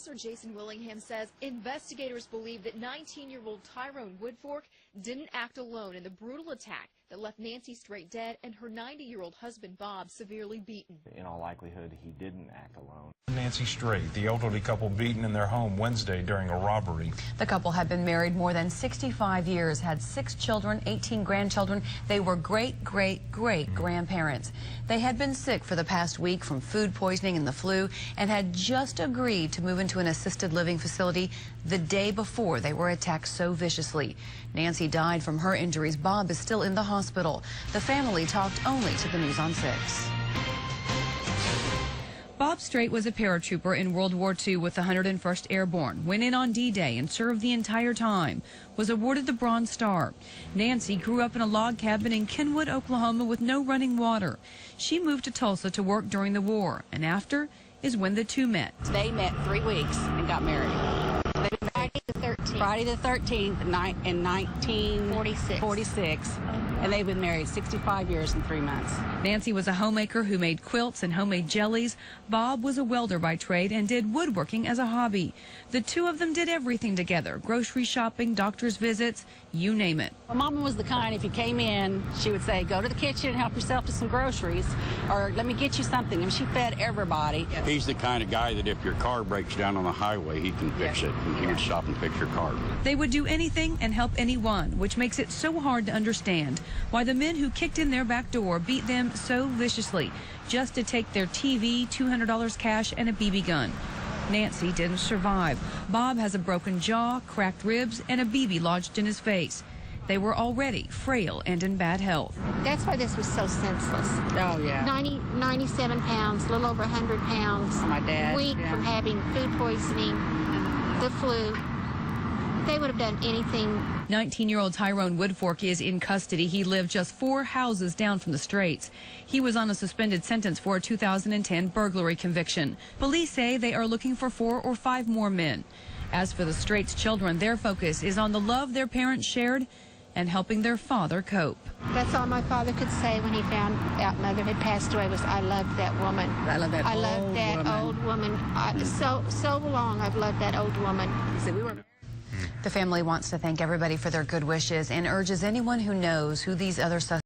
Officer Jason Willingham says investigators believe that 19-year-old Tyrone Woodfork didn't act alone in the brutal attack that left Nancy Straight dead and her 90-year-old husband Bob severely beaten. In all likelihood, he didn't act alone. Nancy Straight, the elderly couple beaten in their home Wednesday during a robbery. The couple had been married more than 65 years, had 6 children, 18 grandchildren. They were great-great-great-grandparents. They had been sick for the past week from food poisoning and the flu and had just agreed to move into an assisted living facility the day before they were attacked so viciously. Nancy died from her injuries. Bob is still in the hospital. The family talked only to the News on 6. Bob Straight was a paratrooper in World War II with the 101st Airborne, went in on D-Day and served the entire time, was awarded the Bronze Star. Nancy grew up in a log cabin in Kenwood, Oklahoma with no running water. She moved to Tulsa to work during the war, and after is when the two met. They met 3 weeks and got married. Friday the 13th in 1946. And they've been married 65 years and 3 months. Nancy was a homemaker who made quilts and homemade jellies. Bob was a welder by trade and did woodworking as a hobby. The two of them did everything together, grocery shopping, doctor's visits, you name it. My mama was the kind, if you came in, she would say, go to the kitchen and help yourself to some groceries, or let me get you something. And she fed everybody. He's the kind of guy that if your car breaks down on the highway, he can fix it, and he would stop and fix your car. They would do anything and help anyone, which makes it so hard to understand why the men who kicked in their back door beat them so viciously just to take their TV, $200 cash, and a BB gun. Nancy didn't survive. Bob has a broken jaw, cracked ribs, and a BB lodged in his face. They were already frail and in bad health. That's why this was so senseless. Oh, yeah. 97 pounds, a little over 100 pounds. My dad. Weak from having food poisoning, the flu. They would have done anything. 19-year-old Tyrone Woodfork is in custody. He lived just 4 houses down from the Straights. He was on a suspended sentence for a 2010 burglary conviction. Police say they are looking for 4 or 5 more men. As for the Straights' children, their focus is on the love their parents shared and helping their father cope. That's all my father could say when he found out Mother had passed away was, I loved that woman. I love that old woman. So long I've loved that old woman. He said, we were... The family wants to thank everybody for their good wishes and urges anyone who knows who these other suspects